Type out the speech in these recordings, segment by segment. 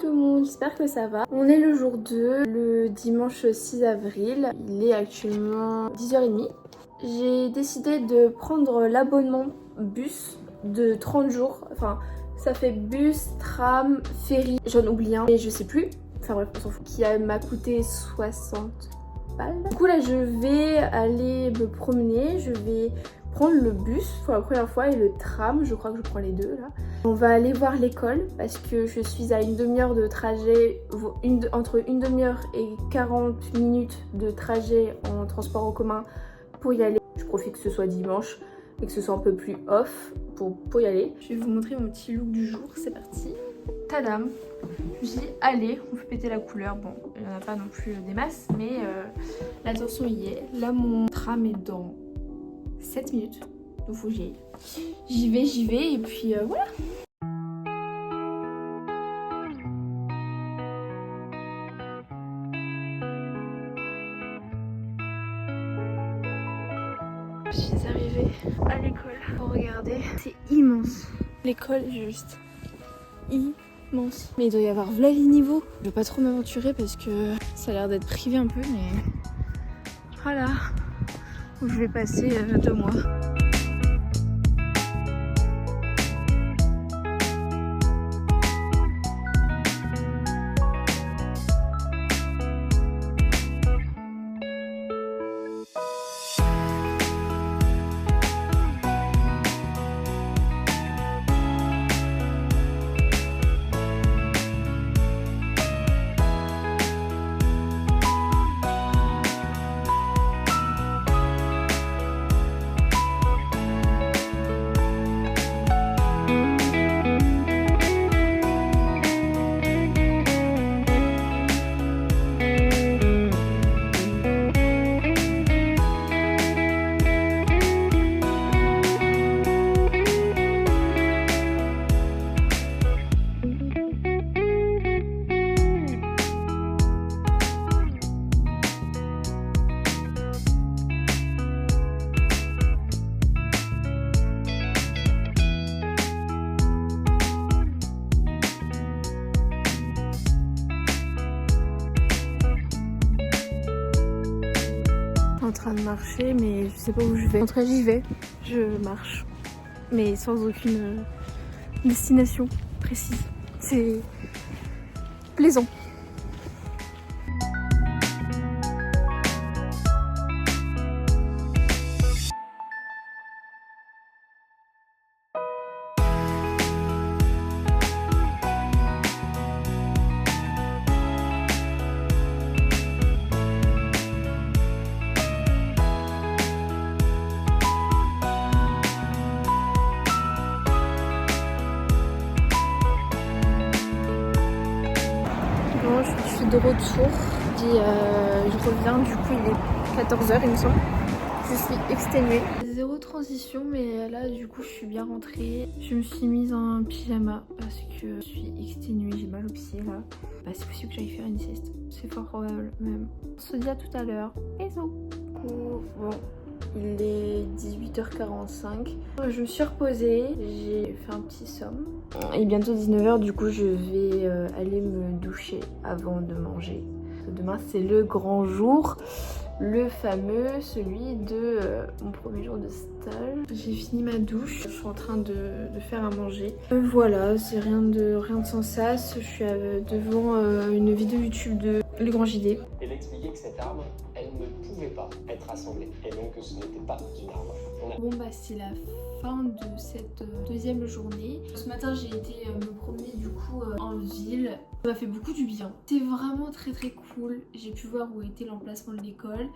tout le monde, j'espère que ça va. On est le jour 2, le dimanche 6 avril. Il est actuellement 10h30. J'ai décidé de prendre l'abonnement bus de 30 jours. Enfin, ça fait bus, tram, ferry, j'en oublie un, mais je sais plus. Enfin bref, on s'en fout. Qui m'a coûté 60 balles. Du coup là, je vais aller me promener. Je vais prendre le bus pour la première fois et le tram, je crois que je prends les deux là. On va aller voir l'école parce que je suis à une demi-heure de trajet, entre une demi-heure et 40 minutes de trajet en transport en commun pour y aller. Je profite que ce soit dimanche et que ce soit un peu plus off pour y aller. Je vais vous montrer mon petit look du jour, c'est parti. Tadam! Je me suis dit, allez, on peut péter la couleur. Bon, il n'y en a pas non plus des masses, mais l'attention y est. Là, mon tram est dans 7 minutes, donc faut que j'y aille. J'y vais, et puis voilà. Je suis arrivée à l'école. Regardez, c'est immense. L'école est juste immense. Mais il doit y avoir là les niveaux. Je vais pas trop m'aventurer parce que ça a l'air d'être privé un peu, mais voilà. Où je vais passer 2 mois. En train de marcher, mais je sais pas où je vais. En tout cas, j'y vais, je marche, mais sans aucune destination précise. C'est plaisant. Je suis de retour, je reviens, du coup il est 14h il me semble. Je suis exténuée. Zéro transition, mais là du coup je suis bien rentrée. Je me suis mise en pyjama parce que je suis exténuée, j'ai mal au pied là. Bah, c'est possible que j'aille faire une sieste, c'est fort probable même. On se dit à tout à l'heure. Bisous. Bon, il est 18h45. Je me suis reposée, j'ai fait un petit somme. Il est bientôt 19h, du coup je vais aller me doucher avant de manger. Demain c'est le grand jour, le fameux, celui de mon premier jour de stage. J'ai fini ma douche, je suis en train de faire à manger. Voilà, c'est rien de sans sas. Je suis devant une vidéo YouTube de Le Grand JD. Elle expliquait que cette arme, elle ne pouvait pas être assemblée et donc ce n'était pas une arme. Bon bah c'est la fin de cette deuxième journée. Ce matin j'ai été me promener du coup en ville. Ça m'a fait beaucoup du bien. C'était vraiment très cool. J'ai pu voir où était l'emplacement de l'école.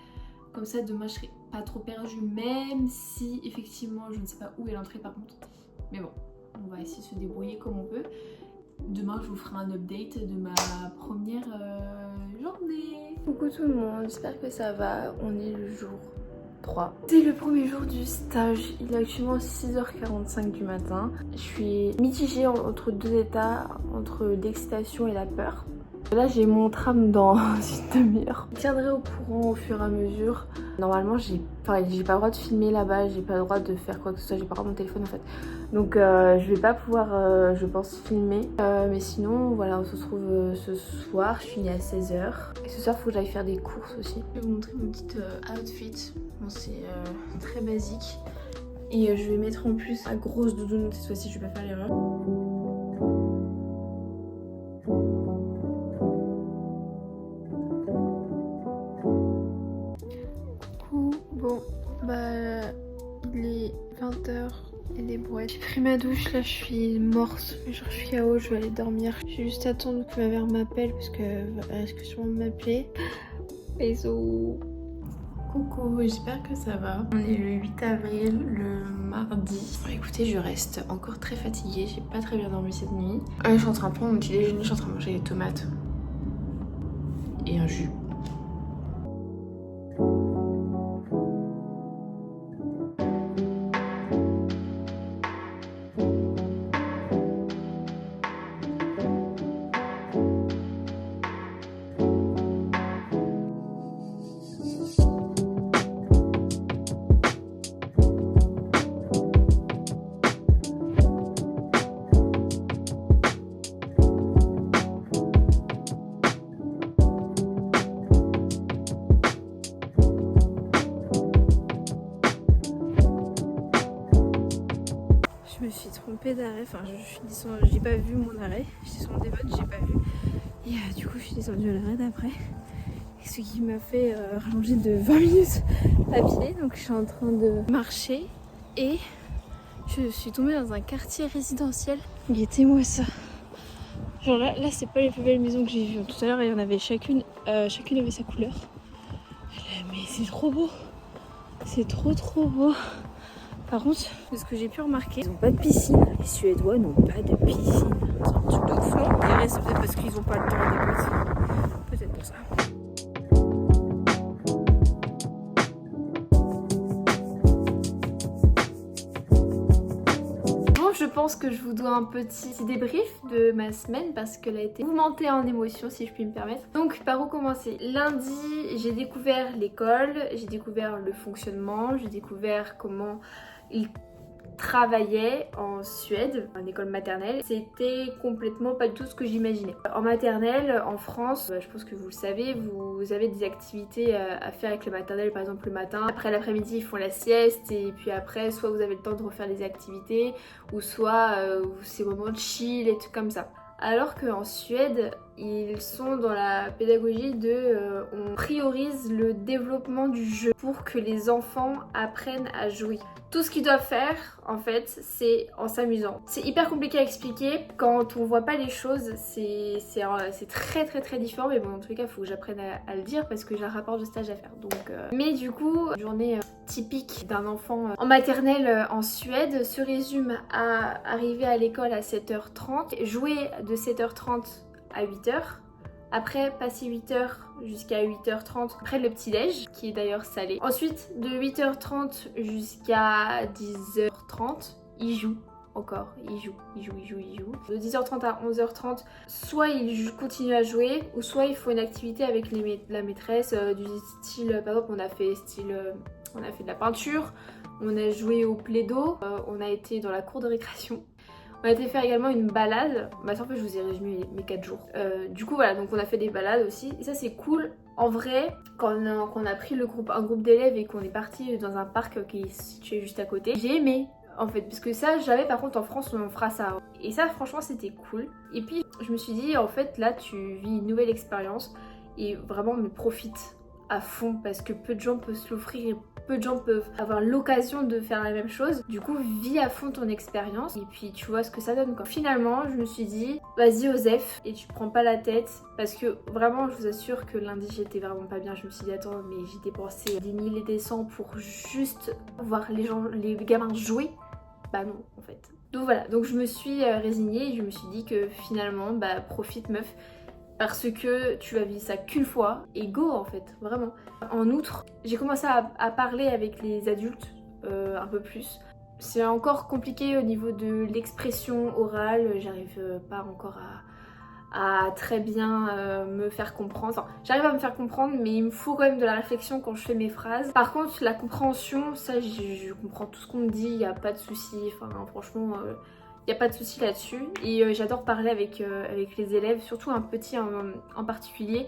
Comme ça demain je serai pas trop perdue, même si effectivement je ne sais pas où est l'entrée par contre. Mais bon, on va essayer de se débrouiller comme on peut. Demain je vous ferai un update de ma première journée. Coucou tout le monde, j'espère que ça va. On est le jour 3. C'est le premier jour du stage, il est actuellement 6h45 du matin. Je suis mitigée entre deux états, entre l'excitation et la peur. Là j'ai mon tram dans une demi-heure. Je tiendrai au courant au fur et à mesure Normalement j'ai pas le droit de filmer là-bas, j'ai pas le droit de faire quoi que ce soit, j'ai pas mon téléphone en fait. Donc je vais pas pouvoir je pense filmer. Mais sinon voilà, on se retrouve ce soir, je finis à 16h. Et ce soir faut que j'aille faire des courses aussi. Je vais vous montrer mon petit outfit. Bon, c'est très basique. Et je vais mettre en plus la grosse doudoune, cette fois-ci je vais pas faire l'erreur. Bon, bah il est 20h et des brouettes. J'ai pris ma douche, là je suis morte, genre je suis KO, je vais aller dormir. Je vais juste attendre que ma mère m'appelle parce qu'elle risque sûrement de m'appeler. Bisous. Coucou, j'espère que ça va. On est le 8 avril, le mardi. Bon, écoutez, je reste encore très fatiguée, j'ai pas très bien dormi cette nuit. Je suis en train de prendre mon petit déjeuner, je suis en train de manger des tomates et un jus. Je me suis trompée d'arrêt, enfin j'ai pas vu mon arrêt, j'étais sur mon téléphone, j'ai pas vu. Et du coup je suis descendue à l'arrêt d'après. Ce qui m'a fait rallonger de 20 minutes à pied. Donc je suis en train de marcher et je suis tombée dans un quartier résidentiel. Guettez-moi ça. Genre là c'est pas les plus belles maisons que j'ai vues. Tout à l'heure il y en avait chacune avait sa couleur. Mais c'est trop beau. C'est trop beau. Par contre, de ce que j'ai pu remarquer, ils ont pas de piscine. Les Suédois n'ont pas de piscine. C'est un truc de ouf, non? C'est peut-être parce qu'ils ont pas le temps des potes. Peut-être pour ça. Je pense que je vous dois un petit débrief de ma semaine parce qu'elle a été mouvementée en émotions si je puis me permettre. Donc par où commencer? Lundi, j'ai découvert l'école, j'ai découvert le fonctionnement, j'ai découvert comment il travaillait en Suède, en école maternelle. C'était complètement pas du tout ce que j'imaginais. En maternelle, en France, je pense que vous le savez, vous avez des activités à faire avec le maternelle, par exemple le matin. Après l'après-midi, ils font la sieste et puis après, soit vous avez le temps de refaire des activités ou soit c'est vraiment de chill et tout comme ça. Alors qu'en Suède, ils sont dans la pédagogie de on priorise le développement du jeu pour que les enfants apprennent à jouer. Tout ce qu'ils doivent faire, en fait, c'est en s'amusant. C'est hyper compliqué à expliquer. Quand on voit pas les choses, c'est très différent. Mais bon, dans tous les cas, il faut que j'apprenne à le dire parce que j'ai un rapport de stage à faire. Donc, mais du coup, journée typique d'un enfant en maternelle en Suède se résume à arriver à l'école à 7h30, jouer de 7h30 à 8h. Après, passer 8h jusqu'à 8h30, après le petit-déj, qui est d'ailleurs salé. Ensuite, de 8h30 jusqu'à 10h30, il joue encore. Il joue. De 10h30 à 11h30, soit il continue à jouer, ou soit il faut une activité avec la maîtresse, du style, par exemple, on a fait de la peinture, on a joué au plaido, on a été dans la cour de récréation. On a été faire également une balade. Bah en fait je vous ai résumé mes 4 jours. Du coup voilà, donc on a fait des balades aussi. Et ça c'est cool. En vrai, quand on a pris un groupe d'élèves et qu'on est parti dans un parc qui est situé juste à côté, j'ai aimé en fait. Parce que ça j'avais, par contre en France on fera ça. Et ça franchement c'était cool. Et puis je me suis dit en fait là tu vis une nouvelle expérience. Et vraiment mais profite à fond parce que peu de gens peuvent se l'offrir et peu de gens peuvent avoir l'occasion de faire la même chose. Du coup, vis à fond ton expérience et puis tu vois ce que ça donne quoi. Finalement, je me suis dit, vas-y Osef et tu prends pas la tête parce que vraiment, je vous assure que lundi, j'étais vraiment pas bien. Je me suis dit, attends, mais j'ai dépensé des milliers et des cents pour juste voir les gamins jouer. Bah non, en fait. Donc voilà, donc je me suis résignée et je me suis dit que finalement, bah profite meuf. Parce que tu vas vivre ça qu'une fois et go en fait, vraiment. En outre, j'ai commencé à parler avec les adultes un peu plus. C'est encore compliqué au niveau de l'expression orale, j'arrive pas encore à très bien me faire comprendre. Enfin, j'arrive à me faire comprendre, mais il me faut quand même de la réflexion quand je fais mes phrases. Par contre, la compréhension, ça je comprends tout ce qu'on me dit, il n'y a pas de souci. Enfin, franchement, il n'y a pas de souci là-dessus. Et j'adore parler avec les élèves, surtout un petit en particulier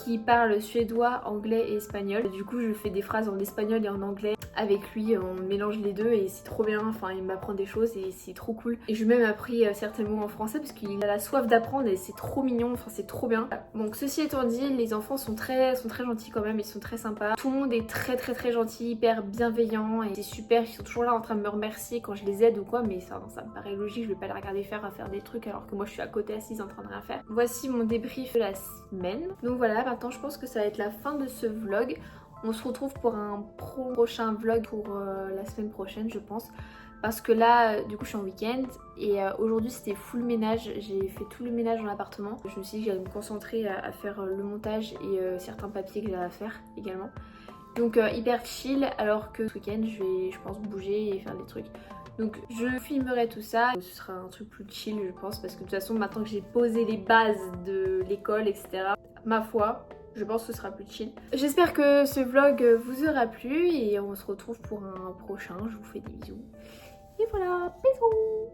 qui parle suédois, anglais et espagnol. Du coup, je fais des phrases en espagnol et en anglais avec lui, on mélange les deux et c'est trop bien. Enfin, il m'apprend des choses et c'est trop cool. Et je lui ai même appris certains mots en français parce qu'il a la soif d'apprendre et c'est trop mignon, enfin c'est trop bien. Donc ceci étant dit, les enfants sont très gentils quand même, ils sont très sympas. Tout le monde est très gentil, hyper bienveillant et c'est super. Ils sont toujours là en train de me remercier quand je les aide ou quoi, mais ça me paraît logique, je vais pas les regarder faire des trucs alors que moi je suis à côté assise en train de rien faire. Voici mon débrief de la semaine. Donc voilà, maintenant je pense que ça va être la fin de ce vlog. On se retrouve pour un prochain vlog pour la semaine prochaine je pense. Parce que là, du coup je suis en week-end et aujourd'hui c'était full ménage. J'ai fait tout le ménage dans l'appartement. Je me suis dit que j'allais me concentrer à faire le montage et certains papiers que j'avais à faire également. Donc hyper chill, alors que ce week-end je vais je pense bouger et faire des trucs. Donc je filmerai tout ça, ce sera un truc plus chill je pense, parce que de toute façon maintenant que j'ai posé les bases de l'école etc, ma foi, je pense que ce sera plus chill. J'espère que ce vlog vous aura plu et on se retrouve pour un prochain, je vous fais des bisous. Et voilà, bisous.